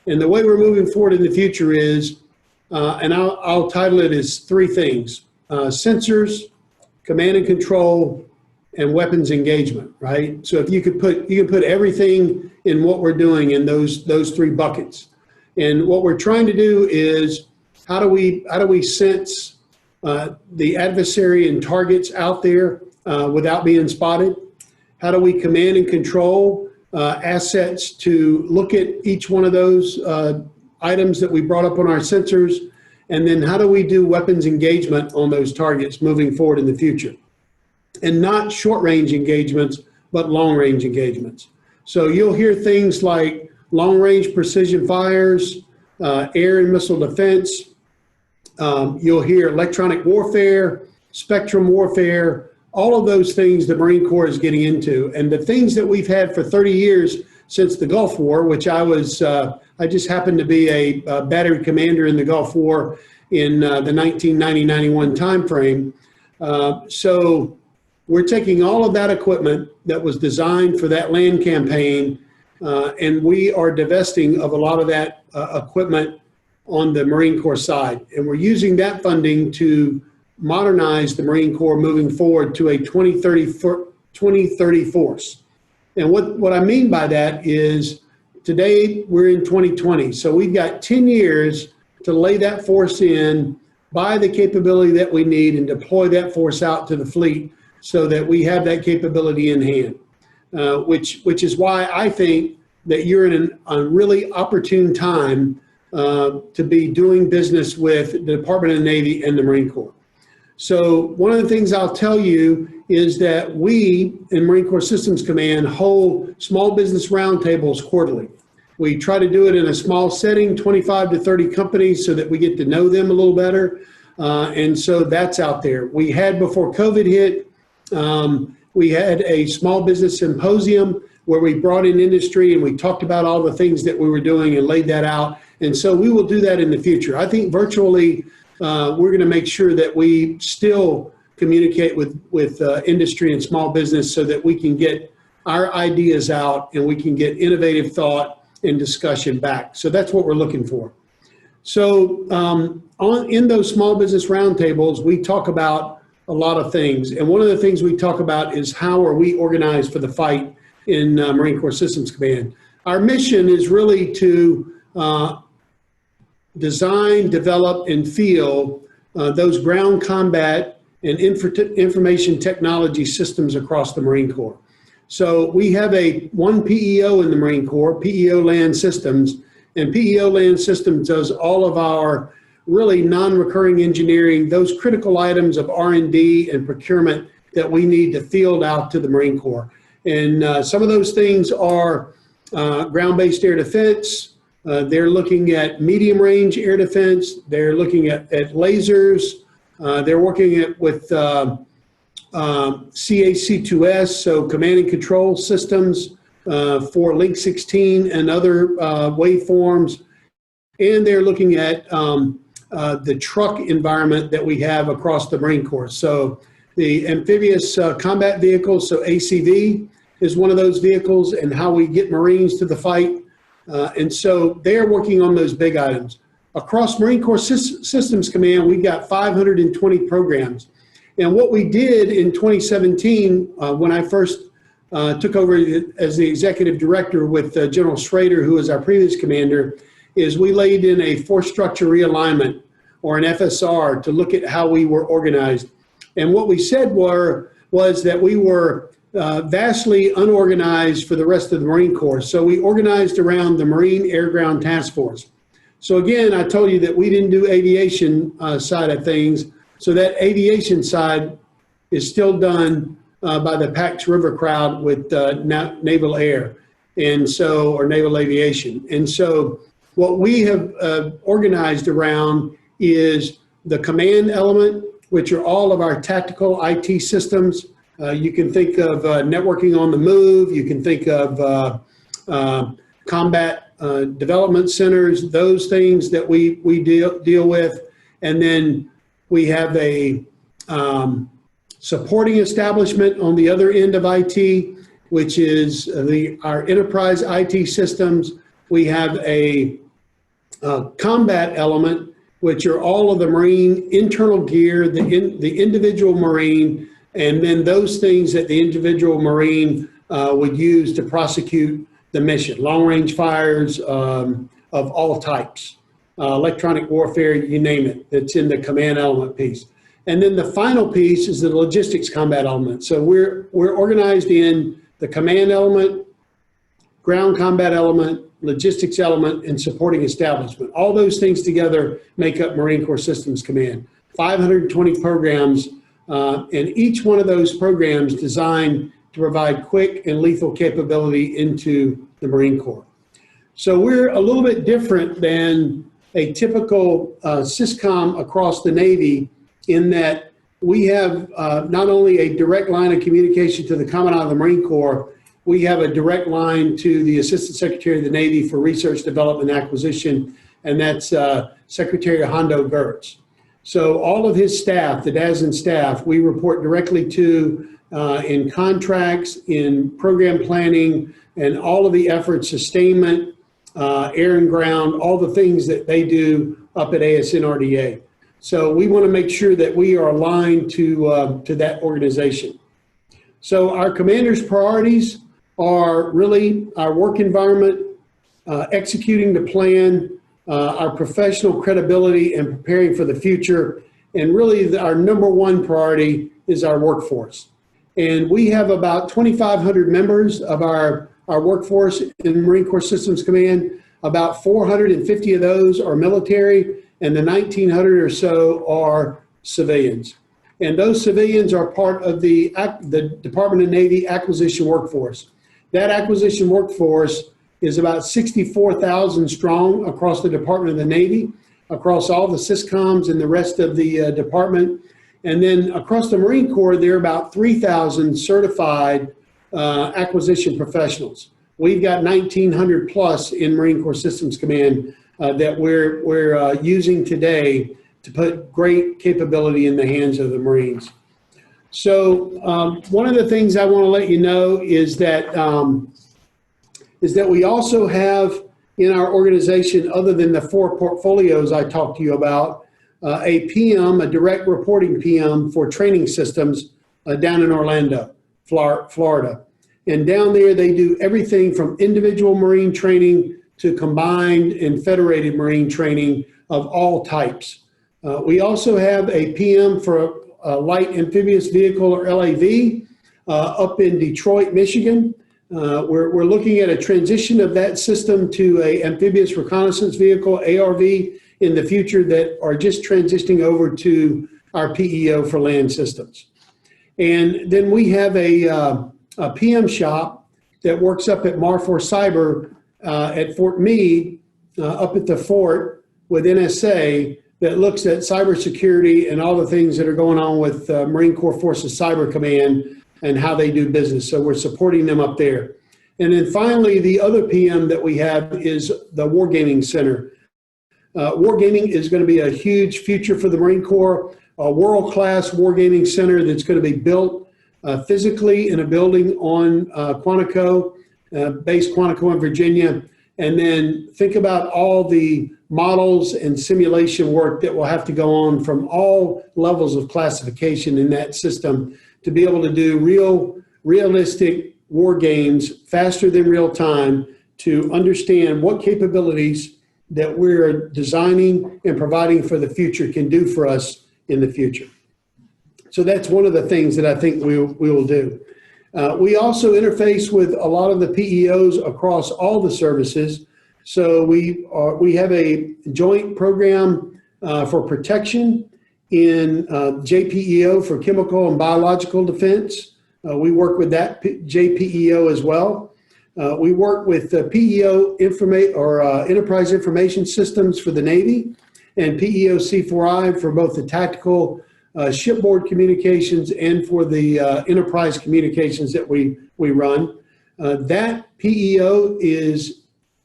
And the way we're moving forward in the future is, and I'll title it as three things: sensors, command and control, and weapons engagement, right? So if you can put everything in what we're doing in those three buckets. And what we're trying to do is, how do we sense the adversary and targets out there without being spotted? How do we command and control assets to look at each one of those items that we brought up on our sensors? And then how do we do weapons engagement on those targets moving forward in the future? And not short-range engagements, but long-range engagements. So you'll hear things like long-range precision fires, air and missile defense. You'll hear electronic warfare, spectrum warfare, all of those things the Marine Corps is getting into. And the things that we've had for 30 years since the Gulf War, which I just happened to be a battery commander in the Gulf War in the 1990-91 timeframe. So we're taking all of that equipment that was designed for that land campaign, and we are divesting of a lot of that equipment on the Marine Corps side. And we're using that funding to modernize the Marine Corps moving forward to a 2030 force. And what I mean by that is, today we're in 2020, so we've got 10 years to lay that force in, buy the capability that we need, and deploy that force out to the fleet so that we have that capability in hand, which is why I think that you're in a really opportune time to be doing business with the Department of the Navy and the Marine Corps. So one of the things I'll tell you is that we in Marine Corps Systems Command hold small business roundtables quarterly. We try to do it in a small setting, 25 to 30 companies, so that we get to know them a little better. And so that's out there. We had, before COVID hit, we had a small business symposium where we brought in industry and we talked about all the things that we were doing and laid that out. And so we will do that in the future. I think virtually we're going to make sure that we still communicate with industry and small business so that we can get our ideas out and we can get innovative thought and discussion back. So that's what we're looking for. So in those small business roundtables, we talk about a lot of things. And one of the things we talk about is, how are we organized for the fight in Marine Corps Systems Command? Our mission is really to design, develop, and field those ground combat and information technology systems across the Marine Corps. So we have one PEO in the Marine Corps, PEO Land Systems, and PEO Land Systems does all of our really non-recurring engineering, those critical items of R&D and procurement that we need to field out to the Marine Corps. And some of those things are ground-based air defense. They're looking at medium-range air defense. They're looking at lasers. They're working with CAC2S, so command and control systems for Link 16 and other waveforms. And they're looking at the truck environment that we have across the Marine Corps. So the amphibious combat vehicles, so ACV is one of those vehicles, and how we get Marines to the fight. And so they're working on those big items. Across Marine Corps Systems Command, we've got 520 programs. And what we did in 2017, when I first took over as the executive director with General Schrader, who was our previous commander, is we laid in a force structure realignment, or an FSR, to look at how we were organized. And what we said was that we were vastly unorganized for the rest of the Marine Corps. So we organized around the Marine Air Ground Task Force. So again, I told you that we didn't do aviation side of things. So that aviation side is still done by the Pax River crowd with Naval Air, and so, or Naval Aviation. And so what we have organized around is the command element, which are all of our tactical IT systems. You can think of networking on the move. You can think of combat development centers, those things that we deal with. And then we have a supporting establishment on the other end of IT, which is our enterprise IT systems. We have a combat element, which are all of the Marine internal gear, the individual Marine, and then those things that the individual Marine would use to prosecute the mission. Long-range fires of all types, electronic warfare, you name it, that's in the command element piece. And then the final piece is the logistics combat element. So we're organized in the command element, ground combat element, logistics element, and supporting establishment. All those things together make up Marine Corps Systems Command. 520 programs, and each one of those programs designed to provide quick and lethal capability into the Marine Corps. So we're a little bit different than a typical SysCom across the Navy in that we have not only a direct line of communication to the Commandant of the Marine Corps, we have a direct line to the Assistant Secretary of the Navy for Research, Development, and Acquisition, and that's Secretary Hondo Gertz. So all of his staff, the DASN staff, we report directly to in contracts, in program planning, and all of the efforts, sustainment, air and ground, all the things that they do up at ASNRDA. So we want to make sure that we are aligned to that organization. So our commander's priorities are really our work environment, executing the plan, our professional credibility, and preparing for the future. And really our number one priority is our workforce. And we have about 2,500 members of our workforce in Marine Corps Systems Command. About 450 of those are military, and the 1,900 or so are civilians. And those civilians are part of the Department of Navy acquisition workforce. That acquisition workforce is about 64,000 strong across the Department of the Navy, across all the SysComs and the rest of the department. And then across the Marine Corps, there are about 3,000 certified acquisition professionals. We've got 1,900 plus in Marine Corps Systems Command that we're using today to put great capability in the hands of the Marines. So one of the things I want to let you know is that we also have in our organization, other than the 4 portfolios I talked to you about, a PM, a direct reporting PM for training systems down in Orlando, Florida. And down there they do everything from individual Marine training to combined and federated Marine training of all types. We also have a PM for a light amphibious vehicle, or LAV, up in Detroit, Michigan. We're looking at a transition of that system to a amphibious reconnaissance vehicle, ARV, in the future that are just transitioning over to our PEO for land systems. And then we have a PM shop that works up at Marfor Cyber at Fort Meade, up at the fort with NSA, that looks at cybersecurity and all the things that are going on with Marine Corps Forces Cyber Command and how they do business. So we're supporting them up there. And then finally, the other PM that we have is the Wargaming Center. Wargaming is going to be a huge future for the Marine Corps, a world-class Wargaming Center that's going to be built physically in a building on Quantico, base Quantico in Virginia. And then think about all the models and simulation work that will have to go on from all levels of classification in that system to be able to do realistic war games faster than real time, to understand what capabilities that we're designing and providing for the future can do for us in the future. So that's one of the things that I think we will do. We also interface with a lot of the PEOs across all the services. So we have a joint program for protection in JPEO for chemical and biological defense. We work with that JPEO as well. We work with PEO Enterprise Information Systems for the Navy, and PEO C4I for both the tactical shipboard communications and for the enterprise communications that we run. That PEO is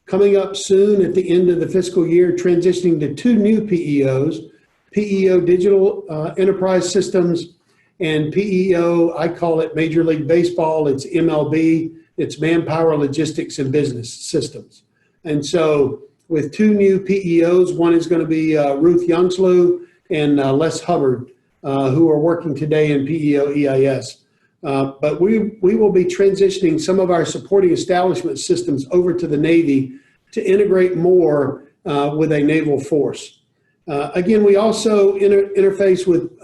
coming up soon at the end of the fiscal year, transitioning to 2 new PEOs, PEO Digital Enterprise Systems and PEO, I call it Major League Baseball, it's MLB, it's Manpower Logistics and Business Systems. And so with 2 new PEOs. One is going to be Ruth Youngslew and Les Hubbard, who are working today in PEO EIS. But we will be transitioning some of our supporting establishment systems over to the Navy to integrate more with a naval force. Again, we also interface with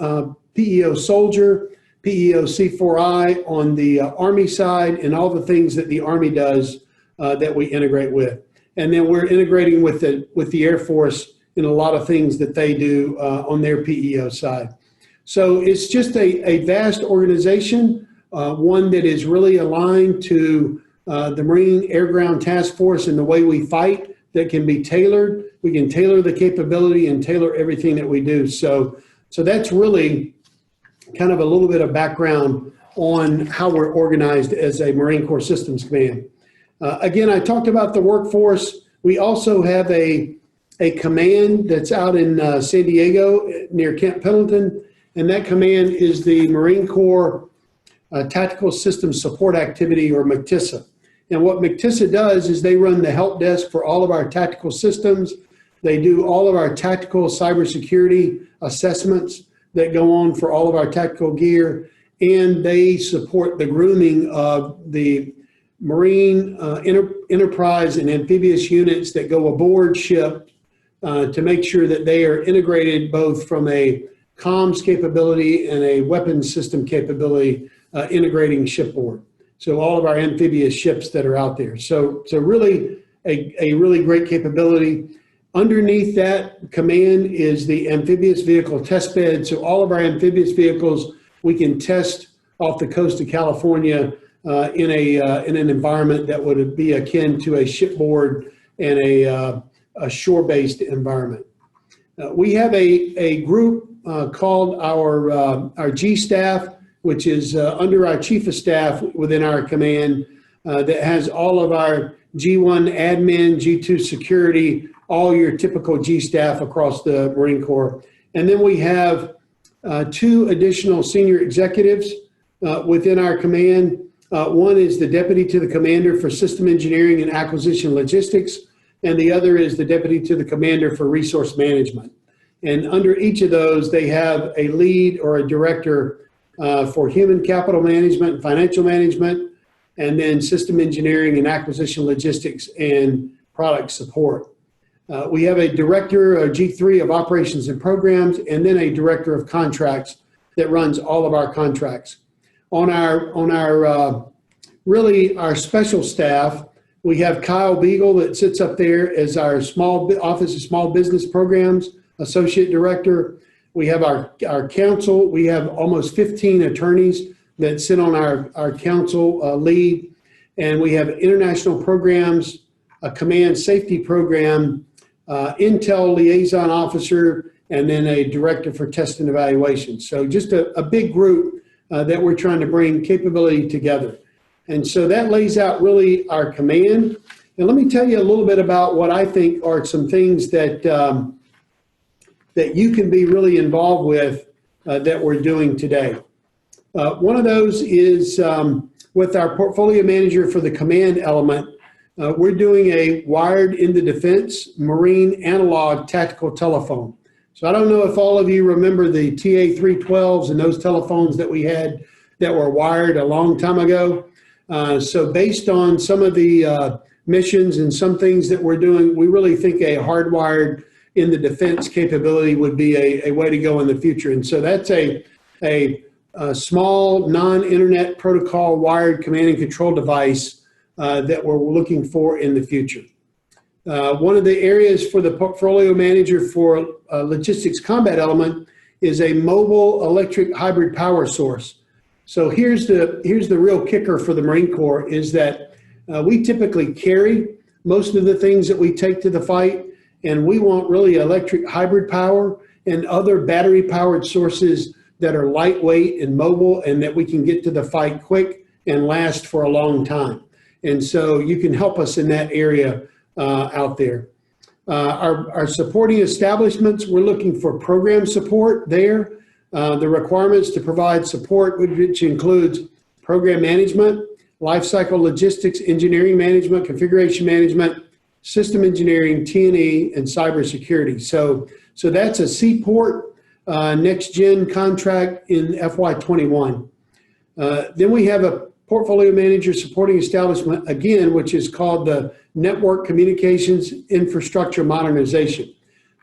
PEO Soldier, PEO C4I on the Army side, and all the things that the Army does that we integrate with. And then we're integrating with the Air Force in a lot of things that they do on their PEO side. So it's just a vast organization, one that is really aligned to the Marine Air Ground Task Force and the way we fight, that can be tailored. We can tailor the capability and tailor everything that we do. So that's really kind of a little bit of background on how we're organized as a Marine Corps Systems Command. Again, I talked about the workforce. We also have a command that's out in San Diego near Camp Pendleton, and that command is the Marine Corps Tactical Systems Support Activity, or MCTSA. And what MCTSA does is they run the help desk for all of our tactical systems. They do all of our tactical cybersecurity assessments that go on for all of our tactical gear, and they support the grooming of the Marine enterprise and amphibious units that go aboard ship to make sure that they are integrated both from a comms capability and a weapons system capability, integrating shipboard. So all of our amphibious ships that are out there. So really a really great capability. Underneath that command is the amphibious vehicle test bed. So all of our amphibious vehicles we can test off the coast of California in an environment that would be akin to a shipboard and a shore-based environment. We have a group called our G staff, which is under our chief of staff within our command, that has all of our G1 admin, G2 security, all your typical G staff across the Marine Corps. And then we have 2 additional senior executives within our command. One is the deputy to the commander for system engineering and acquisition logistics, and the other is the deputy to the commander for resource management. And under each of those, they have a lead or a director for human capital management and financial management, and then system engineering and acquisition logistics and product support. We have a director, a G3 of operations and programs, and then a director of contracts that runs all of our contracts. On our really our special staff, we have Kyle Beagle that sits up there as our Office of Small Business Programs Associate Director. We have our council. We have almost 15 attorneys that sit on our council lead. And we have international programs, a command safety program, intel liaison officer, and then a director for test and evaluation. So just a big group that we're trying to bring capability together. And so that lays out really our command. And let me tell you a little bit about what I think are some things that that you can be really involved with that we're doing today. One of those is with our portfolio manager for the command element. We're doing a wired in the defense Marine analog tactical telephone. So I don't know if all of you remember the TA312s and those telephones that we had that were wired a long time ago. So based on some of the missions and some things that we're doing, we really think a hardwired in the defense capability would be a way to go in the future. And so that's a small non-internet protocol wired command and control device that we're looking for in the future. One of the areas for the portfolio manager for logistics combat element is a mobile electric hybrid power source. So here's the real kicker for the Marine Corps is that we typically carry most of the things that we take to the fight, and we want really electric hybrid power and other battery powered sources that are lightweight and mobile and that we can get to the fight quick and last for a long time. And so you can help us in that area out there. Our supporting establishments, we're looking for program support there. The requirements to provide support, which includes program management, lifecycle logistics, engineering management, configuration management, system engineering, T&E, and cybersecurity. So that's a Seaport next gen contract in FY21. Then we have a portfolio manager supporting establishment again, which is called the Network Communications Infrastructure Modernization.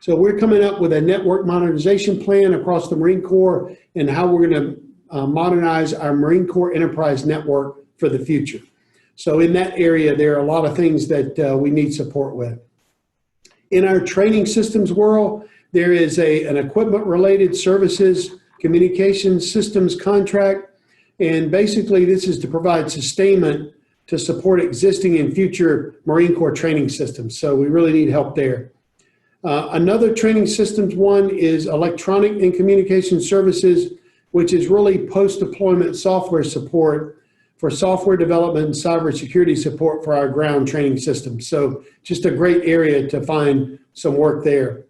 So we're coming up with a network modernization plan across the Marine Corps and how we're going to modernize our Marine Corps enterprise network for the future. So in that area, there are a lot of things that we need support with. In our training systems world, there is an equipment-related services communications systems contract. And basically, this is to provide sustainment to support existing and future Marine Corps training systems. So we really need help there. Another training systems one is electronic and communication services, which is really post-deployment software support for software development and cybersecurity support for our ground training systems. So just a great area to find some work there.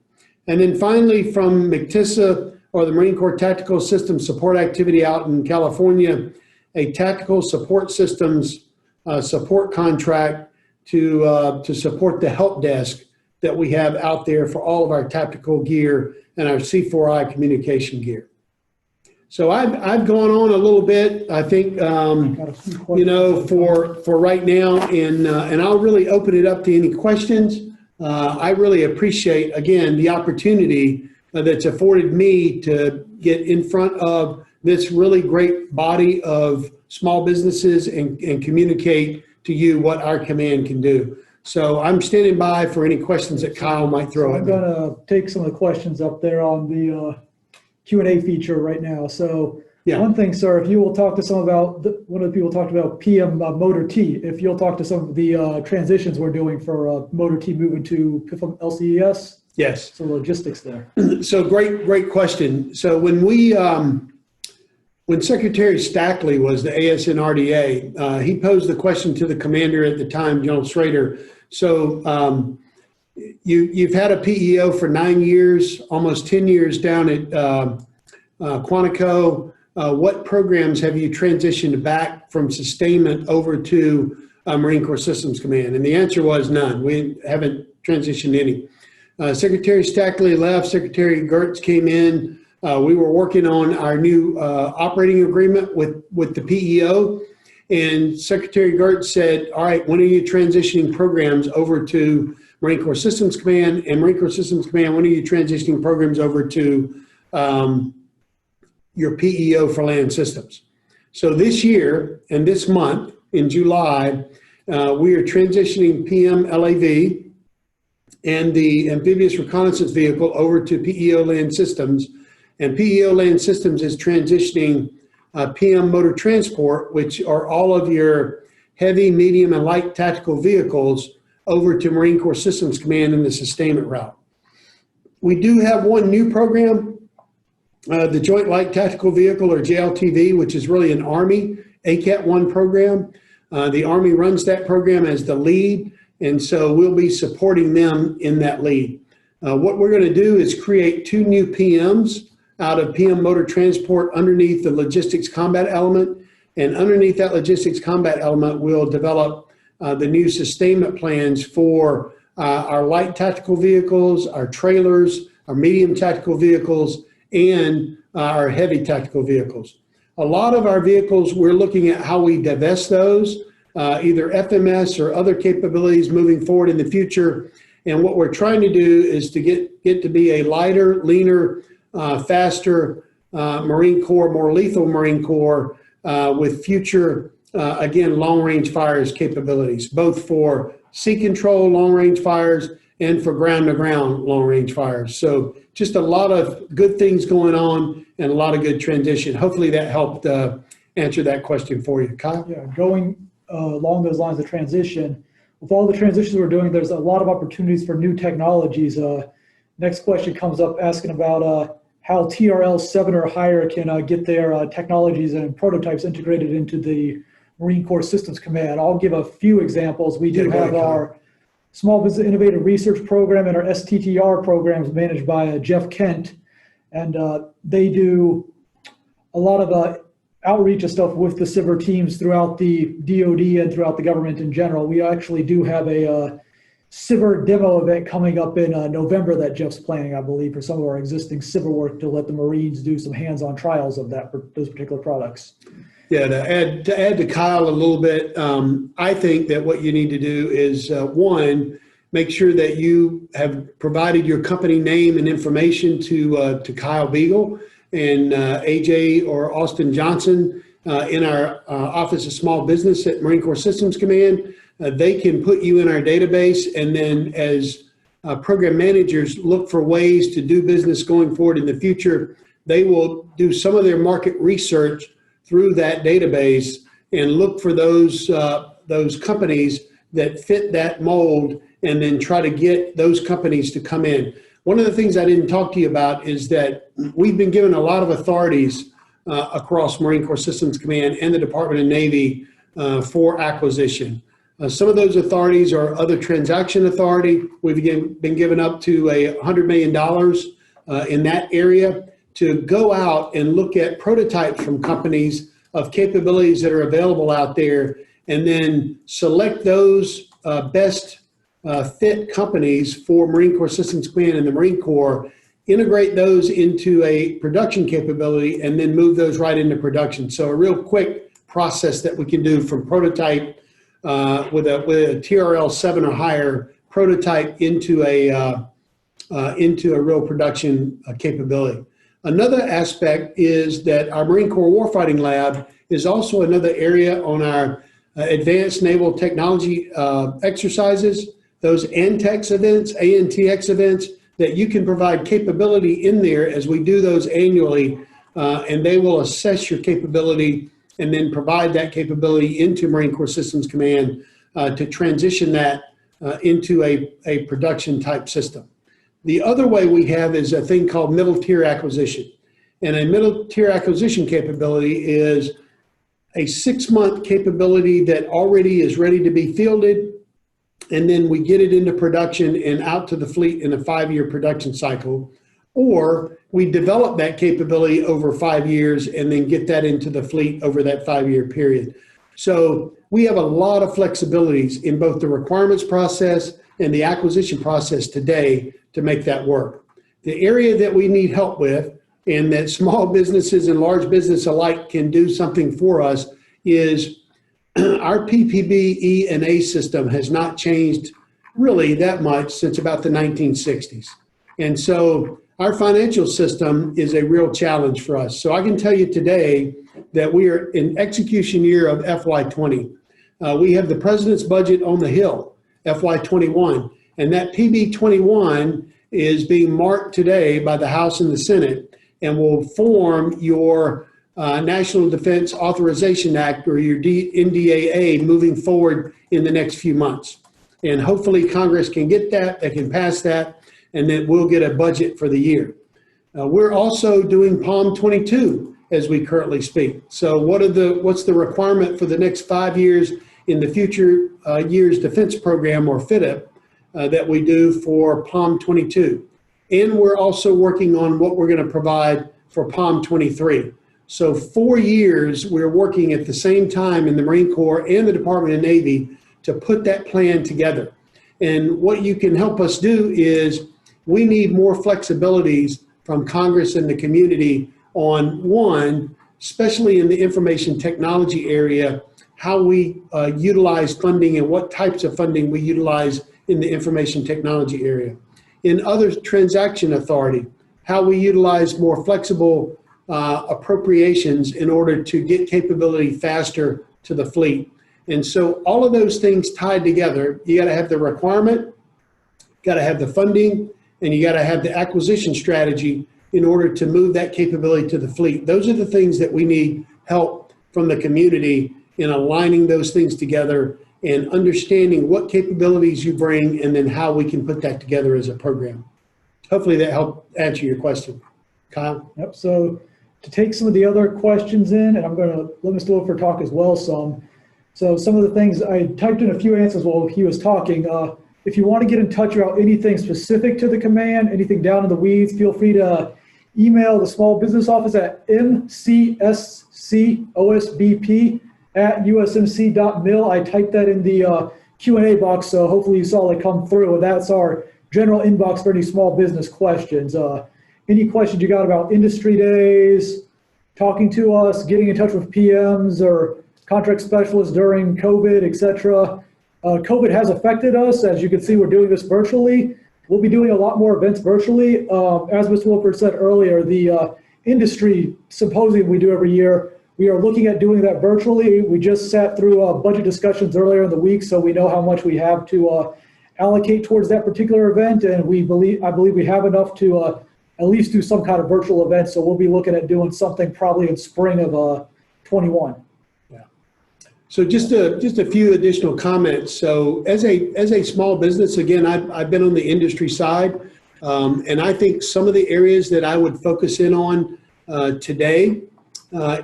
And then finally, from MCTSA, or the Marine Corps Tactical Systems Support Activity out in California, a tactical support systems support contract to support the help desk that we have out there for all of our tactical gear and our C4I communication gear. So I've gone on a little bit, I think, you know, for right now, and I'll really open it up to any questions. I really appreciate, again, the opportunity that's afforded me to get in front of this really great body of small businesses and communicate to you what our command can do. So I'm standing by for any questions that Kyle might throw at me. I'm going to take some of the questions up there on the Q&A feature right now. So yeah. One thing, sir, if you will talk to some about, one of the people talked about PM Motor T, if you'll talk to some of the transitions we're doing for Motor T moving to PIFM LCES. Yes. So logistics there. So great question. So when we, when Secretary Stackley was the ASN RDA, he posed the question to the commander at the time, General Schrader. So you've had a PEO for 9 years, almost 10 years down at Quantico. What programs have you transitioned back from sustainment over to Marine Corps Systems Command? And the answer was none. We haven't transitioned any. Secretary Stackley left, Secretary Gertz came in. We were working on our new operating agreement with the PEO, and Secretary Gertz said, all right, when are you transitioning programs over to Marine Corps Systems Command? And Marine Corps Systems Command, when are you transitioning programs over to your PEO for land systems? So this year and this month in July, we are transitioning PM LAV and the Amphibious Reconnaissance Vehicle over to PEO Land Systems. And PEO Land Systems is transitioning PM Motor Transport, which are all of your heavy, medium, and light tactical vehicles, over to Marine Corps Systems Command in the sustainment route. We do have one new program, the Joint Light Tactical Vehicle, or JLTV, which is really an Army ACAT-1 program. The Army runs that program as the lead, and so we'll be supporting them in that lead. What we're going to do is create 2 new PMs out of PM Motor Transport underneath the Logistics Combat Element, and underneath that Logistics Combat Element, we'll develop the new sustainment plans for our light tactical vehicles, our trailers, our medium tactical vehicles, and our heavy tactical vehicles. A lot of our vehicles, we're looking at how we divest those, either FMS or other capabilities moving forward in the future. And what we're trying to do is to get to be a lighter, leaner, faster Marine Corps, more lethal Marine Corps with future, again, long-range fires capabilities, both for sea control long-range fires and for ground-to-ground long-range fires. So just a lot of good things going on and a lot of good transition. Hopefully that helped answer that question for you. Kyle? Yeah, going along those lines of transition, with all the transitions we're doing, there's a lot of opportunities for new technologies. Next question comes up asking about how TRL 7 or higher can get their technologies and prototypes integrated into the Marine Corps Systems Command. I'll give a few examples. We do have our Small Business Innovative Research Program and our STTR programs managed by Jeff Kent. And they do a lot of outreach and stuff with the SIVR teams throughout the DOD and throughout the government in general. We actually do have a Ciber demo event coming up in November that Jeff's planning, I believe, for some of our existing Ciber work to let the Marines do some hands-on trials of that for those particular products. Yeah, to add to Kyle a little bit, I think that what you need to do is, one, make sure that you have provided your company name and information to Kyle Beagle and AJ or Austin Johnson in our Office of Small Business at Marine Corps Systems Command. They can put you in our database, and then as program managers look for ways to do business going forward in the future, they will do some of their market research through that database and look for those companies that fit that mold, and then try to get those companies to come in. One of the things I didn't talk to you about is that we've been given a lot of authorities across Marine Corps Systems Command and the Department of Navy for acquisition. Some of those authorities are other transaction authority. We've been given up to $100 million in that area to go out and look at prototypes from companies of capabilities that are available out there, and then select those best fit companies for Marine Corps Systems Command and the Marine Corps, integrate those into a production capability, and then move those right into production. So a real quick process that we can do from prototype with a TRL 7 or higher prototype into a real production capability. Another aspect is that our Marine Corps Warfighting Lab is also another area on our advanced naval technology exercises, those ANTX events, ANTX events, that you can provide capability in there as we do those annually, and they will assess your capability and then provide that capability into Marine Corps Systems Command to transition that into a production type system. The other way we have is a thing called middle tier acquisition. And a middle tier acquisition capability is a 6-month capability that already is ready to be fielded, and then we get it into production and out to the fleet in a 5-year production cycle. Or we develop that capability over 5 years and then get that into the fleet over that 5-year period. So we have a lot of flexibilities in both the requirements process and the acquisition process today to make that work. The area that we need help with, and that small businesses and large business alike can do something for us, is our PPB E&A system has not changed really that much since about the 1960s. And so our financial system is a real challenge for us. So I can tell you today that we are in execution year of FY20. We have the President's budget on the Hill, FY21, and that PB21 is being marked today by the House and the Senate, and will form your National Defense Authorization Act, or your NDAA, moving forward in the next few months. And hopefully Congress can get that, they can pass that, and then we'll get a budget for the year. We're also doing POM 22 as we currently speak. So what's the requirement for the next 5 years in the Future Years Defense Program, or FIDIP, that we do for POM 22. And we're also working on what we're going to provide for POM 23. So 4 years we're working at the same time in the Marine Corps and the Department of Navy to put that plan together. And what you can help us do is, we need more flexibilities from Congress and the community on, one, especially in the information technology area, how we utilize funding and what types of funding we utilize in the information technology area. In other transaction authority, how we utilize more flexible appropriations in order to get capability faster to the fleet. And so all of those things tied together, you got to have the requirement, got to have the funding, and you got to have the acquisition strategy in order to move that capability to the fleet. Those are the things that we need help from the community in aligning those things together and understanding what capabilities you bring, and then how we can put that together as a program. Hopefully that helped answer your question. Kyle? Yep, so to take some of the other questions in, and I'm going to let Mr. Williford talk as well some. So some of the things, I typed in a few answers while he was talking. If you want to get in touch about anything specific to the command, anything down in the weeds, feel free to email the Small Business Office at MCSC OSBP @USMC.mil. I typed that in the Q&A box, so hopefully you saw it come through, and that's our general inbox for any small business questions. Any questions you got about industry days, talking to us, getting in touch with PMs or contract specialists during COVID, etc. COVID has affected us. As you can see, we're doing this virtually. We'll be doing a lot more events virtually. As Mr. Williford said earlier, the industry symposium we do every year, we are looking at doing that virtually. We just sat through budget discussions earlier in the week, so we know how much we have to allocate towards that particular event, and I believe we have enough to at least do some kind of virtual event. So we'll be looking at doing something probably in spring of 21. Yeah. So just a few additional comments. So as a small business, again, I've been on the industry side, and I think some of the areas that I would focus in on today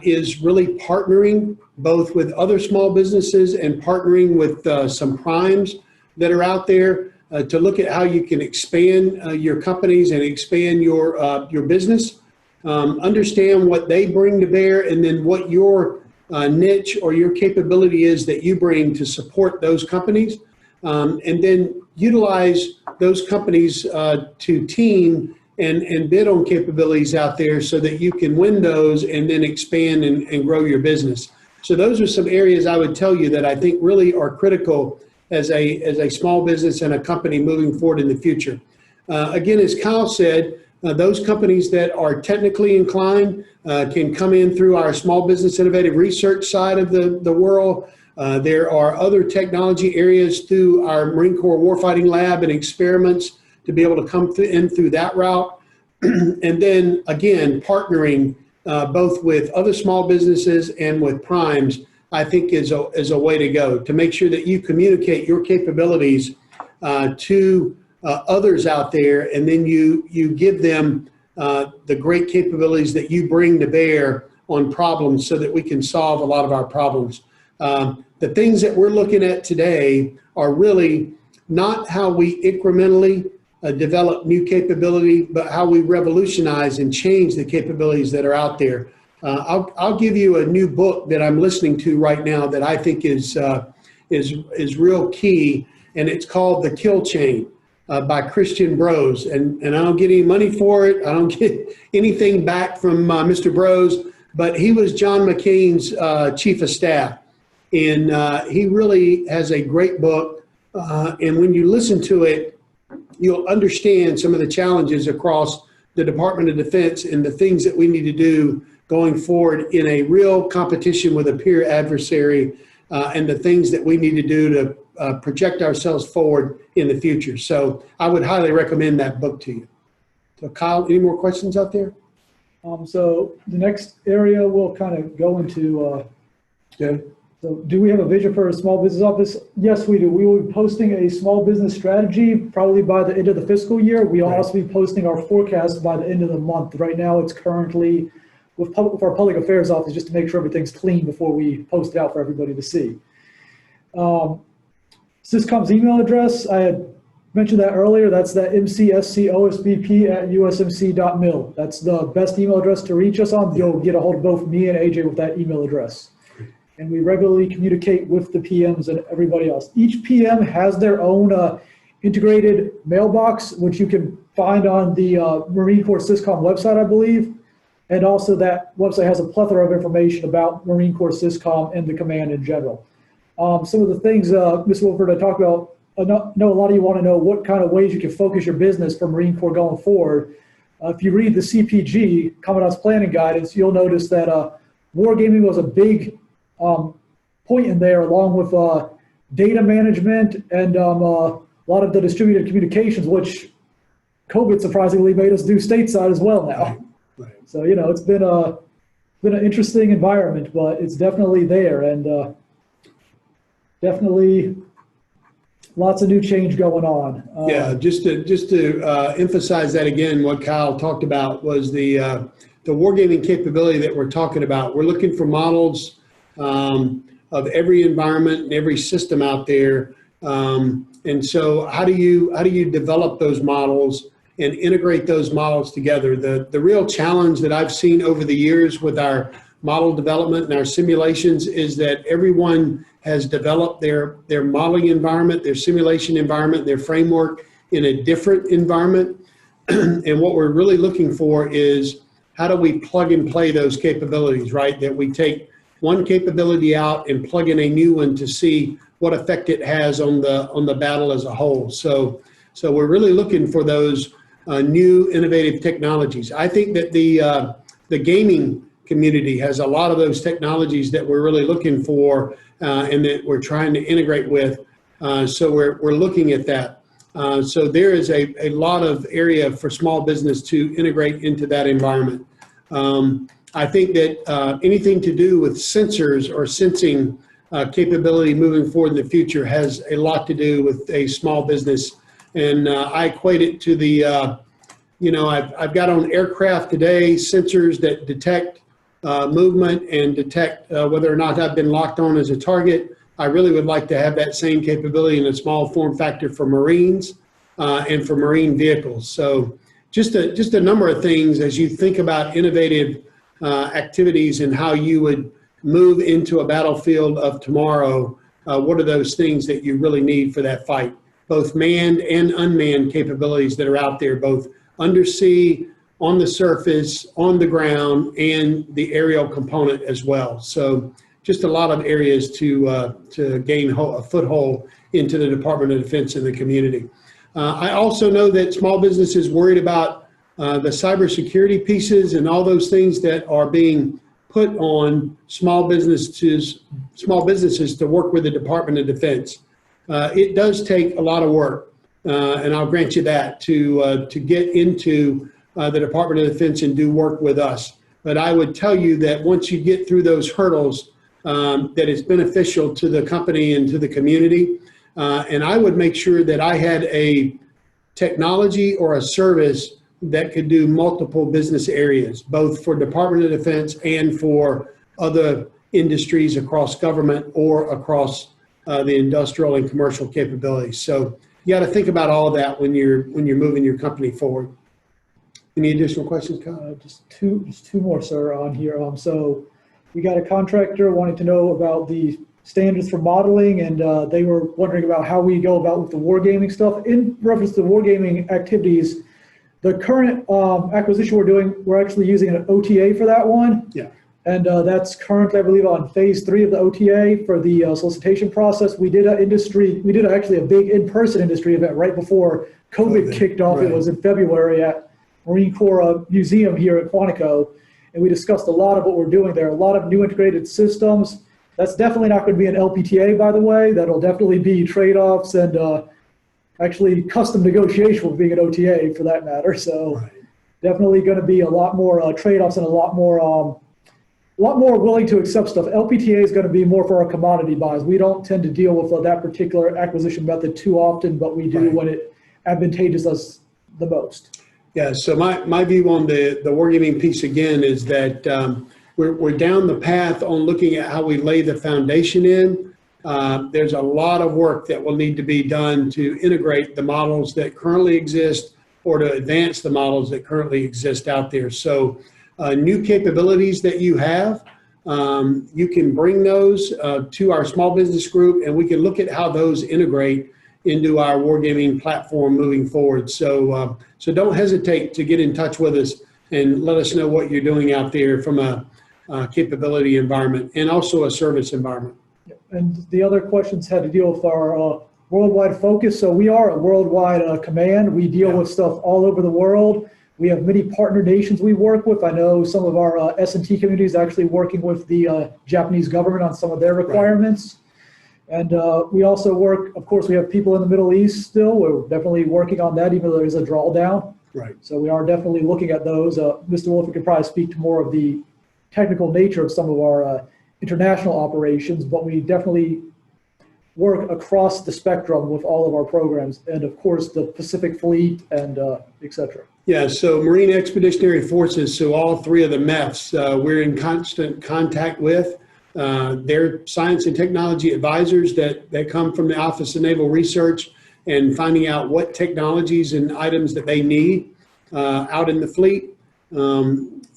is really partnering both with other small businesses and partnering with some primes that are out there to look at how you can expand your companies and expand your business. Understand what they bring to bear, and then what your niche or your capability is that you bring to support those companies, and then utilize those companies to team and bid on capabilities out there so that you can win those and then expand and grow your business. So those are some areas I would tell you that I think really are critical as a small business and a company moving forward in the future. Again, as Kyle said, those companies that are technically inclined can come in through our Small Business Innovative Research side of the world. There are other technology areas through our Marine Corps Warfighting Lab and experiments to be able to come in through that route. And then again, partnering both with other small businesses and with primes, I think is a way to go, to make sure that you communicate your capabilities to others out there, and then you give them the great capabilities that you bring to bear on problems so that we can solve a lot of our problems. The things that we're looking at today are really not how we incrementally develop new capability, but how we revolutionize and change the capabilities that are out there. I'll give you a new book that I'm listening to right now that I think is real key, and it's called The Kill Chain by Christian Bros. And I don't get any money for it. I don't get anything back from Mr. Bros, but he was John McCain's chief of staff, and he really has a great book. And when you listen to it, you'll understand some of the challenges across the Department of Defense and the things that we need to do going forward in a real competition with a peer adversary, and the things that we need to do to project ourselves forward in the future. So I would highly recommend that book to you. So Kyle, any more questions out there? So the next area we'll kind of go into, Okay. so do we have a vision for a small business office? Yes, we do. We will be posting a small business strategy probably by the end of the fiscal year. We'll also be posting our forecast by the end of the month. Right now it's currently with our public affairs office, just to make sure everything's clean before we post it out for everybody to see. Syscom's email address, I had mentioned that earlier. That's that MCSC OSBP at USMC.mil. That's the best email address to reach us on. You'll get a hold of both me and AJ with that email address. And we regularly communicate with the PMs and everybody else. Each PM has their own integrated mailbox, which you can find on the Marine Corps Syscom website, I believe. And also that website has a plethora of information about Marine Corps Syscom and the command in general. Some of the things, Ms. Williford, I talked about, I know a lot of you want to know what kind of ways you can focus your business for Marine Corps going forward. If you read the CPG, Commandant's Planning Guidance, you'll notice that wargaming was a big point in there, along with data management and a lot of the distributed communications, which COVID surprisingly made us do stateside as well now. Right. So, you know, it's been an interesting environment, but it's definitely there, and definitely lots of new change going on. Yeah, just to emphasize that again, what Kyle talked about was the wargaming capability that we're talking about. We're looking for models of every environment and every system out there, and so how do you develop those models and integrate those models together? The real challenge that I've seen over the years with our model development and our simulations is that everyone has developed their modeling environment, their simulation environment, their framework in a different environment. And what we're really looking for is how do we plug and play those capabilities, right? That we take one capability out and plug in a new one to see what effect it has on the battle as a whole. So we're really looking for those new innovative technologies. I think that the gaming community has a lot of those technologies that we're really looking for and that we're trying to integrate with. So we're looking at that. So there is a lot of area for small business to integrate into that environment. I think that anything to do with sensors or sensing capability moving forward in the future has a lot to do with a small business. And I equate it to the, I've got on aircraft today sensors that detect movement and detect whether or not I've been locked on as a target. I really would like to have that same capability in a small form factor for Marines and for Marine vehicles. So just a number of things as you think about innovative activities and how you would move into a battlefield of tomorrow. What are those things that you really need for that fight? Both manned and unmanned capabilities that are out there, both undersea, on the surface, on the ground, and the aerial component as well. So just a lot of areas to gain a foothold into the Department of Defense and the community. I also know that small business is worried about the cybersecurity pieces and all those things that are being put on small businesses to work with the Department of Defense. It does take a lot of work, and I'll grant you that, to get into the Department of Defense and do work with us. But I would tell you that once you get through those hurdles, that it's beneficial to the company and to the community. And I would make sure that I had a technology or a service that could do multiple business areas, both for Department of Defense and for other industries across government or across the industrial and commercial capabilities. So you got to think about all of that when you're moving your company forward. Any additional questions, Kyle? Just two more, sir, on here. So we got a contractor wanting to know about the standards for modeling, and they were wondering about how we go about with the wargaming stuff. In reference to wargaming activities, the current acquisition we're doing, we're actually using an OTA for that one. Yeah. And that's currently, I believe, on phase 3 of the OTA for the solicitation process. We did actually a big in-person industry event right before COVID kicked off. Right. It was in February at Marine Corps Museum here at Quantico. And we discussed a lot of what we're doing there, a lot of new integrated systems. That's definitely not going to be an LPTA, by the way. That'll definitely be trade-offs and actually custom negotiation with being an OTA for that matter. So right. Definitely going to be a lot more trade-offs and a lot more willing to accept stuff. LPTA is going to be more for our commodity buys. We don't tend to deal with that particular acquisition method too often, but we do right. When it advantageous us the most. Yeah, so my view on the wargaming piece again is that we're down the path on looking at how we lay the foundation in. There's a lot of work that will need to be done to integrate the models that currently exist or to advance the models that currently exist out there. So new capabilities that you have, you can bring those to our small business group, and we can look at how those integrate into our wargaming platform moving forward. So so don't hesitate to get in touch with us and let us know what you're doing out there from a capability environment and also a service environment. And the other questions had to deal with our worldwide focus. So we are a worldwide command. We deal with stuff all over the world. We have many partner nations we work with. I know some of our S&T community is actually working with the Japanese government on some of their requirements. Right. And we also work, of course, we have people in the Middle East still. We're definitely working on that, even though there's a drawdown. Right. So we are definitely looking at those. Mr. Williford could probably speak to more of the technical nature of some of our international operations, but we definitely work across the spectrum with all of our programs, and of course the Pacific Fleet and et cetera. Yeah, so Marine Expeditionary Forces, so all 3 of the MEFs, we're in constant contact with. They're science and technology advisors that come from the Office of Naval Research and finding out what technologies and items that they need out in the fleet.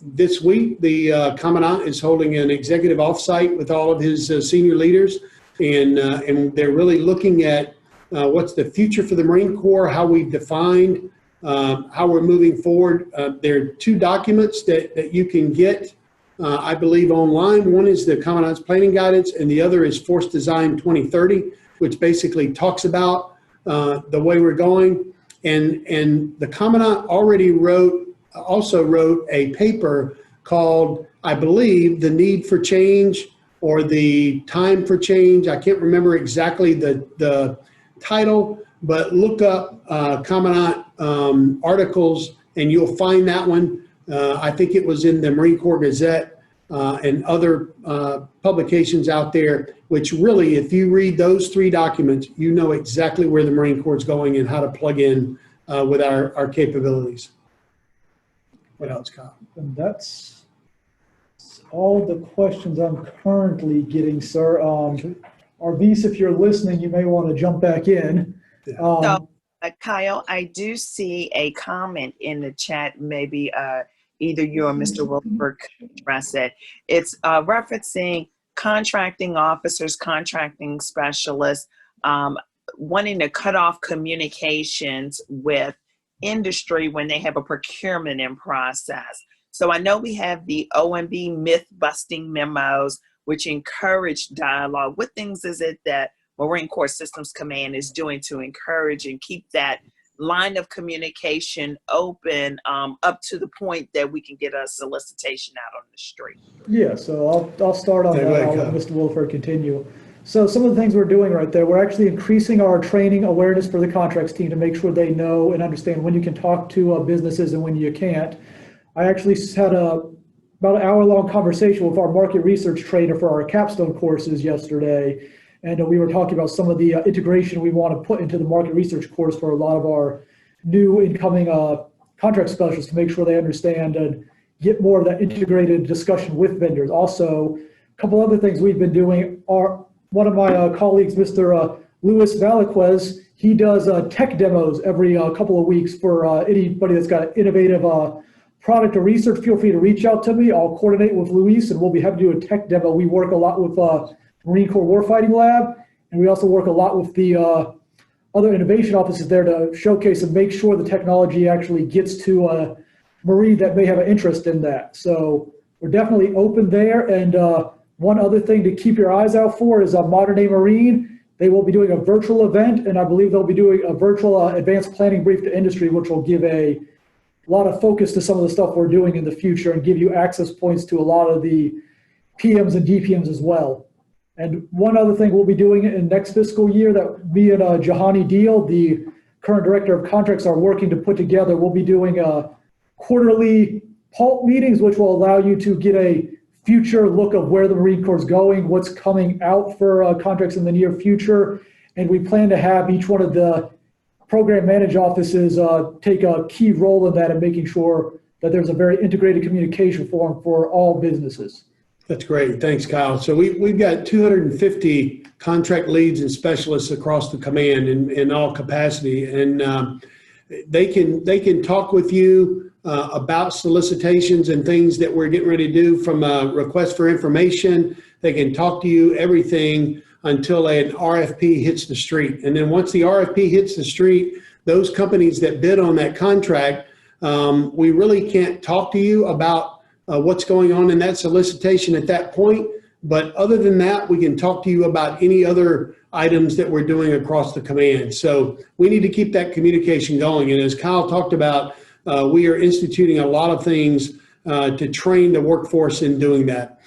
This week, the Commandant is holding an executive offsite with all of his senior leaders and they're really looking at what's the future for the Marine Corps, how we've defined, how we're moving forward. There are two documents that you can get, I believe, online. One is the Commandant's Planning Guidance, and the other is Force Design 2030, which basically talks about the way we're going. And the Commandant also wrote a paper called, I believe, The Need for Change or The Time for Change. I can't remember exactly the title, but look up Commandant articles and you'll find that one. I think it was in the Marine Corps Gazette and other publications out there, which really, if you read those three documents, you know exactly where the Marine Corps is going and how to plug in with our capabilities. What else, Kyle? And that's all the questions I'm currently getting, sir. Arvis, if you're listening, you may want to jump back in. Kyle, I do see a comment in the chat. Maybe either you or Mr. Williford could address it. It's referencing contracting officers, contracting specialists, wanting to cut off communications with industry when they have a procurement in process. So I know we have the OMB myth-busting memos, which encourage dialogue. What things is it that Marine Corps Systems Command is doing to encourage and keep that line of communication open up to the point that we can get a solicitation out on the street? Yeah, so I'll start on that. I'll let Mr. Williford continue. So some of the things we're doing right there, we're actually increasing our training awareness for the contracts team to make sure they know and understand when you can talk to businesses and when you can't. I actually had about an hour-long conversation with our market research trainer for our capstone courses yesterday. And we were talking about some of the integration we want to put into the market research course for a lot of our new incoming contract specialists to make sure they understand and get more of that integrated discussion with vendors. Also, a couple other things we've been doing are, one of my colleagues, Mr. Luis Valaquez, he does tech demos every couple of weeks for anybody that's got an innovative product or research. Feel free to reach out to me. I'll coordinate with Luis and we'll be happy to do a tech demo. We work a lot with Marine Corps Warfighting Lab, and we also work a lot with the other innovation offices there to showcase and make sure the technology actually gets to a Marine that may have an interest in that. So we're definitely open there. And one other thing to keep your eyes out for is Modern Day Marine. They will be doing a virtual event, and I believe they'll be doing a virtual advanced planning brief to industry, which will give a lot of focus to some of the stuff we're doing in the future and give you access points to a lot of the PMs and DPMs as well. And one other thing we'll be doing in next fiscal year that me and Jahani Deal, the current director of contracts, are working to put together. We'll be doing quarterly PULP meetings, which will allow you to get a future look of where the Marine Corps is going, what's coming out for contracts in the near future. And we plan to have each one of the program managed offices take a key role in that and making sure that there's a very integrated communication forum for all businesses. That's great. Thanks, Kyle. So we've got 250 contract leads and specialists across the command in all capacity. And they can talk with you about solicitations and things that we're getting ready to do, from a request for information. They can talk to you everything until an RFP hits the street. And then once the RFP hits the street, those companies that bid on that contract, we really can't talk to you about what's going on in that solicitation at that point. But other than that, we can talk to you about any other items that we're doing across the command. So we need to keep that communication going. And as Kyle talked about, we are instituting a lot of things to train the workforce in doing that.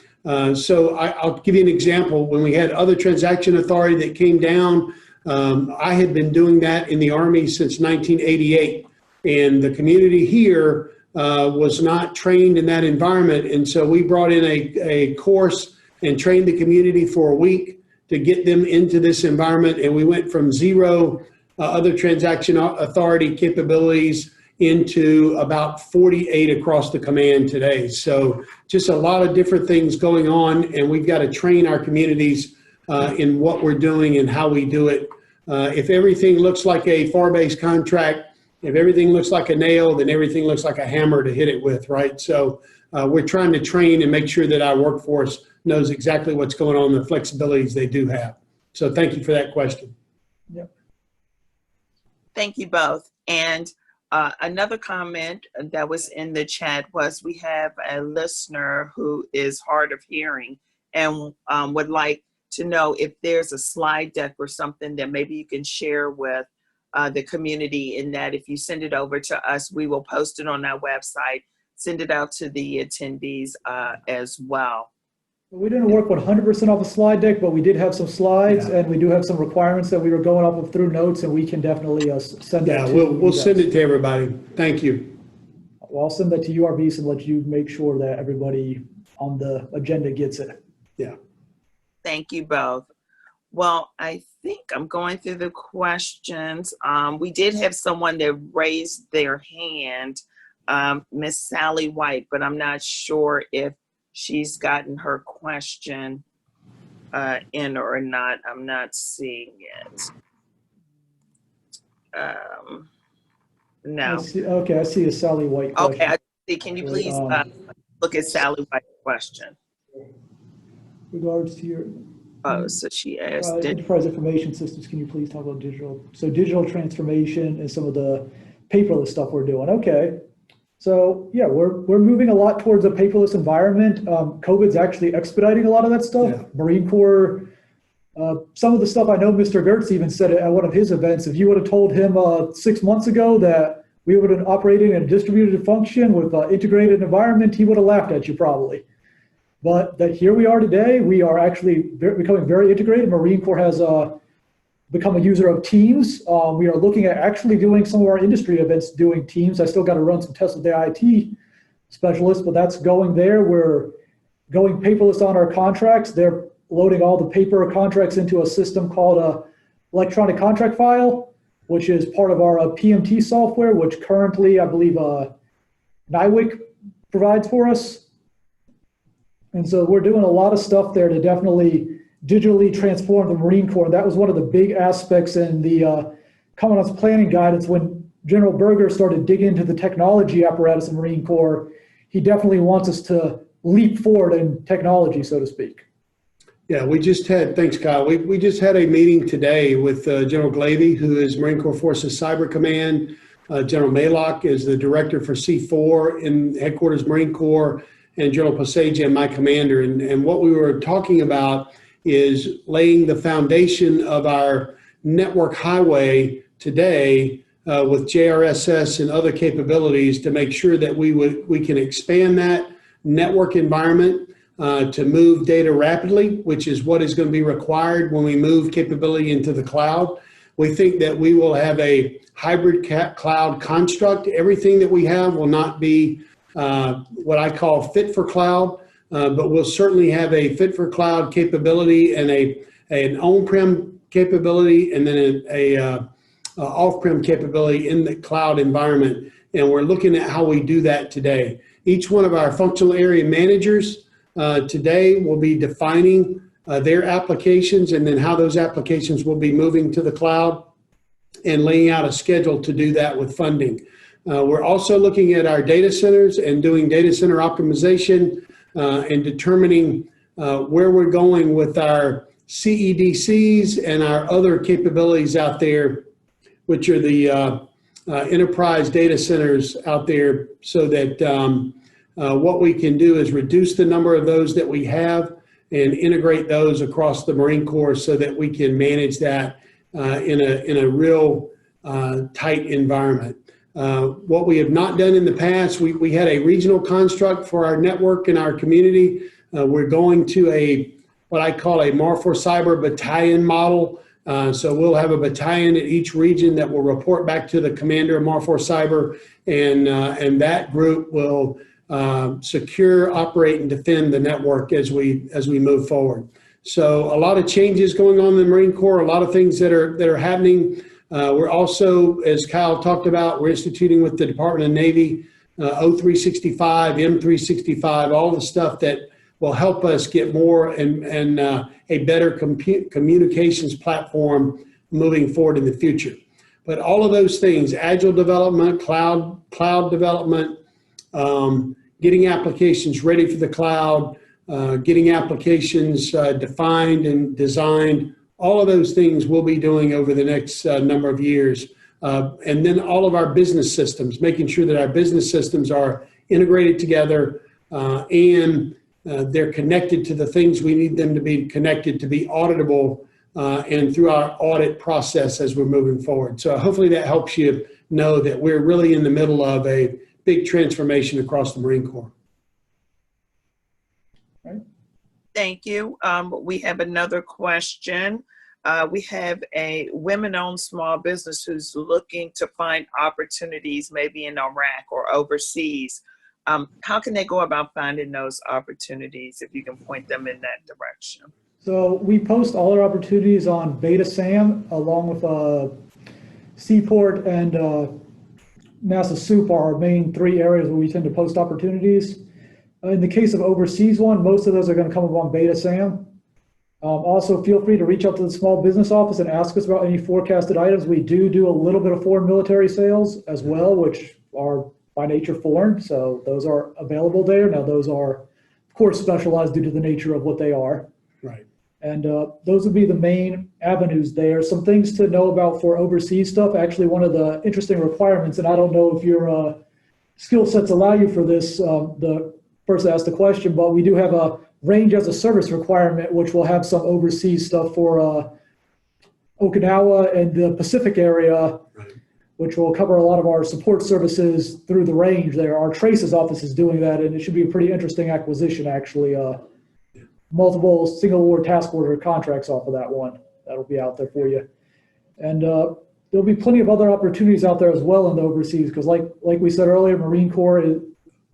So I'll give you an example. When we had other transaction authority that came down, I had been doing that in the Army since 1988. And the community here was not trained in that environment. And so we brought in a course and trained the community for a week to get them into this environment. And we went from zero other transaction authority capabilities into about 48 across the command today. So just a lot of different things going on, and we've got to train our communities in what we're doing and how we do it. If everything looks like a FAR-based contract, if everything looks like a nail, then everything looks like a hammer to hit it with, right? So we're trying to train and make sure that our workforce knows exactly what's going on, the flexibilities they do have. So thank you for that question. Yep. Thank you both. And another comment that was in the chat was we have a listener who is hard of hearing and would like to know if there's a slide deck or something that maybe you can share with the community, in that if you send it over to us, we will post it on our website, send it out to the attendees as well. We didn't work 100% off a slide deck, but we did have some slides, and we do have some requirements that we were going off of through notes, and we can definitely send that to you. We'll send it to everybody. Thank you. Well, I'll send that to URBs and let you make sure that everybody on the agenda gets it. Yeah. Thank you both. Well, I think I'm going through the questions. We did have someone that raised their hand, Miss Sally White, but I'm not sure if she's gotten her question in or not. I'm not seeing it. No. Okay, I see a Sally White question. Okay, I see. Can you please look at Sally White's question? Regards to your So she asked, enterprise information systems, can you please talk about digital? So digital transformation and some of the paperless stuff we're doing. Okay. So yeah, we're moving a lot towards a paperless environment. COVID's actually expediting a lot of that stuff. Yeah. Marine Corps, some of the stuff I know Mr. Jrss even said at one of his events, if you would have told him 6 months ago that we would have operated in a distributed function with an integrated environment, he would have laughed at you probably. But that here we are today, we are actually becoming very integrated. Marine Corps has become a user of Teams. We are looking at actually doing some of our industry events doing Teams. I still got to run some tests with the IT specialist, but that's going there. We're going paperless on our contracts. They're loading all the paper contracts into a system called a electronic contract file, which is part of our PMT software, which currently I believe NIWIC provides for us. And so we're doing a lot of stuff there to definitely digitally transform the Marine Corps. That was one of the big aspects in the Commandant's planning guidance when General Berger started digging into the technology apparatus of Marine Corps. He definitely wants us to leap forward in technology, so to speak. Yeah, we just had, thanks Kyle, we just had a meeting today with General Glavy, who is Marine Corps Forces Cyber Command. General Maylock is the director for C4 in Headquarters Marine Corps, and General Pasajian, my commander. And what we were talking about is laying the foundation of our network highway today with JRSS and other capabilities to make sure that we can expand that network environment to move data rapidly, which is what is going to be required when we move capability into the cloud. We think that we will have a hybrid cloud construct. Everything that we have will not be what I call fit for cloud, but we'll certainly have a fit for cloud capability and an on-prem capability, and then a off-prem capability in the cloud environment. And we're looking at how we do that today. Each one of our functional area managers today will be defining their applications and then how those applications will be moving to the cloud and laying out a schedule to do that with funding. We're also looking at our data centers and doing data center optimization and determining where we're going with our CEDCs and our other capabilities out there, which are the enterprise data centers out there, so that what we can do is reduce the number of those that we have and integrate those across the Marine Corps so that we can manage that in a real tight environment. What we have not done in the past, we had a regional construct for our network in our community. We're going to what I call a Marfor Cyber battalion model. So we'll have a battalion at each region that will report back to the commander of Marfor Cyber, and that group will secure, operate, and defend the network as we move forward. So a lot of changes going on in the Marine Corps, a lot of things that are happening. We're also, as Kyle talked about, we're instituting with the Department of Navy O365, M365, all the stuff that will help us get more and a better communications platform moving forward in the future. But all of those things, agile development, cloud development, getting applications ready for the cloud, getting applications defined and designed, all of those things we'll be doing over the next number of years. And then all of our business systems, making sure that our business systems are integrated together and they're connected to the things we need them to be connected to be auditable and through our audit process as we're moving forward. So hopefully that helps you know that we're really in the middle of a big transformation across the Marine Corps. Thank you. We have another question. We have a women-owned small business who's looking to find opportunities maybe in Iraq or overseas. How can they go about finding those opportunities if you can point them in that direction? So we post all our opportunities on Beta SAM along with Seaport and NASA SOUP are our main 3 areas where we tend to post opportunities. In the case of overseas one, most of those are going to come up on Beta SAM. Also, feel free to reach out to the small business office and ask us about any forecasted items. We do a little bit of foreign military sales as well, which are by nature foreign. So those are available there. Now, those are, of course, specialized due to the nature of what they are. Right. And those would be the main avenues there. Some things to know about for overseas stuff. Actually, one of the interesting requirements, and I don't know if your skill sets allow you for this, the person asked the question, but we do have a range as a service requirement, which will have some overseas stuff for Okinawa and the Pacific area, right, which will cover a lot of our support services through the range there. Our Traces office is doing that, and it should be a pretty interesting acquisition, actually. Multiple single award task order contracts off of that one. That'll be out there for you. And there'll be plenty of other opportunities out there as well in the overseas, because like we said earlier, Marine Corps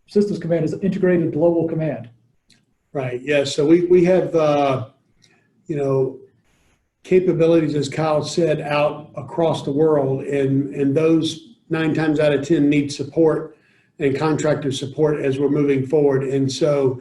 Systems Command is integrated global command. Right. Yeah. So we have, capabilities, as Kyle said, out across the world, and those 9 times out of 10 need support and contractor support as we're moving forward. And so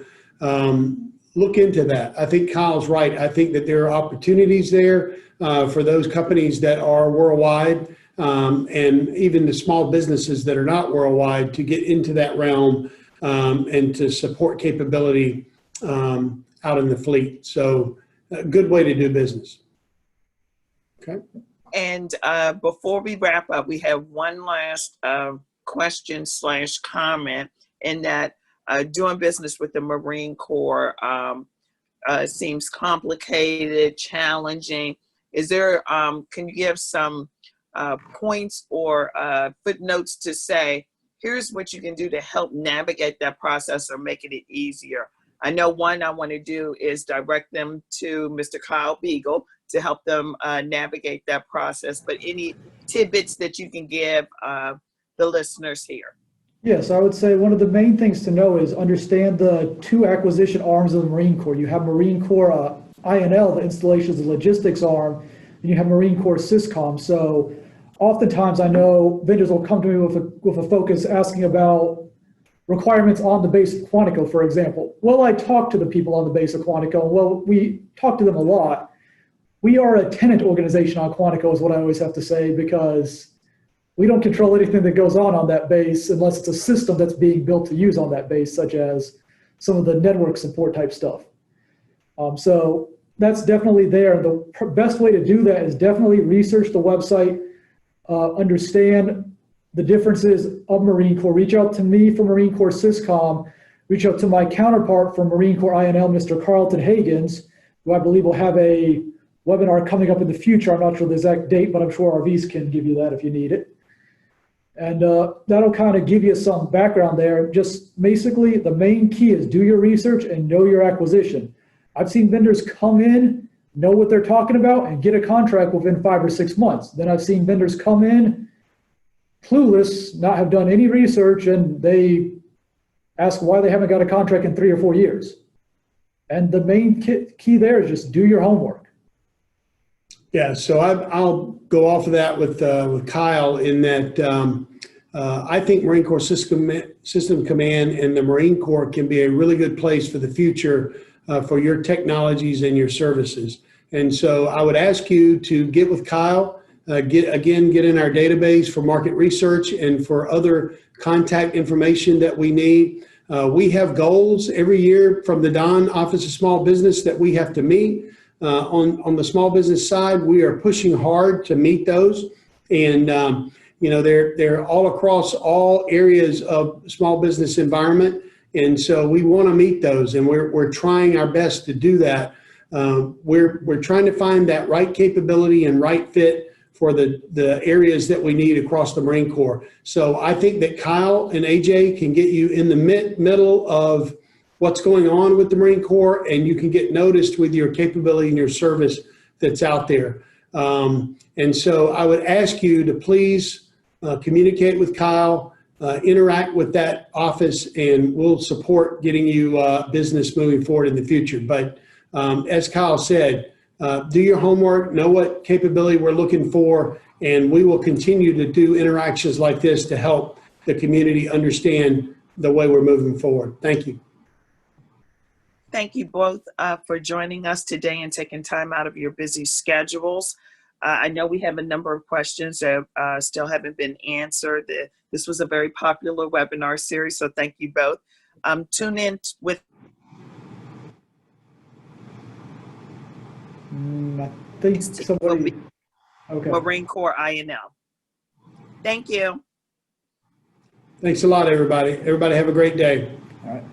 look into that. I think Kyle's right. I think that there are opportunities there for those companies that are worldwide and even the small businesses that are not worldwide to get into that realm and to support capability out in the fleet. So a good way to do business. Okay. And before we wrap up, we have one last question / comment in that doing business with the Marine Corps seems complicated, challenging. Is there, can you give some points or footnotes to say, here's what you can do to help navigate that process or make it easier? I know one I want to do is direct them to Mr. Kyle Beagle to help them navigate that process, but any tidbits that you can give the listeners here? Yes, I would say one of the main things to know is understand the 2 acquisition arms of the Marine Corps. You have Marine Corps INL, the installations and logistics arm, and you have Marine Corps Syscom. So oftentimes I know vendors will come to me with a focus asking about requirements on the base of Quantico, for example. Well, I talk to the people on the base of Quantico. Well, we talk to them a lot. We are a tenant organization on Quantico is what I always have to say, because we don't control anything that goes on that base unless it's a system that's being built to use on that base, such as some of the network support type stuff. So that's definitely there. The best way to do that is definitely research the website, understand the differences of Marine Corps. Reach out to me from Marine Corps Syscom, reach out to my counterpart from Marine Corps INL, Mr. Carlton Hagens, who I believe will have a webinar coming up in the future. I'm not sure the exact date, but I'm sure RVs can give you that if you need it. And that'll kind of give you some background there. Just basically, the main key is do your research and know your acquisition. I've seen vendors come in, know what they're talking about, and get a contract within 5 or 6 months. Then I've seen vendors come in, clueless, not have done any research, and they ask why they haven't got a contract in 3 or 4 years. And the main key there is just do your homework. Yeah, so I'll go off of that with Kyle in that I think Marine Corps System Command and the Marine Corps can be a really good place for the future for your technologies and your services. And so I would ask you to get with Kyle, get in our database for market research and for other contact information that we need. We have goals every year from the Don Office of Small Business that we have to meet. on the small business side, we are pushing hard to meet those. And, they're all across all areas of small business environment. And so we want to meet those, and we're trying our best to do that. We're trying to find that right capability and right fit for the areas that we need across the Marine Corps. So I think that Kyle and AJ can get you in the middle of what's going on with the Marine Corps, and you can get noticed with your capability and your service that's out there. And so I would ask you to please communicate with Kyle, interact with that office, and we'll support getting you business moving forward in the future. But as Kyle said, do your homework, know what capability we're looking for, and we will continue to do interactions like this to help the community understand the way we're moving forward. Thank you. Thank you both for joining us today and taking time out of your busy schedules. I know we have a number of questions that still haven't been answered. This was a very popular webinar series, so thank you both. Tune in with I think somebody. Okay. Marine Corps INL. Thank you. Thanks a lot, everybody. Everybody have a great day. All right.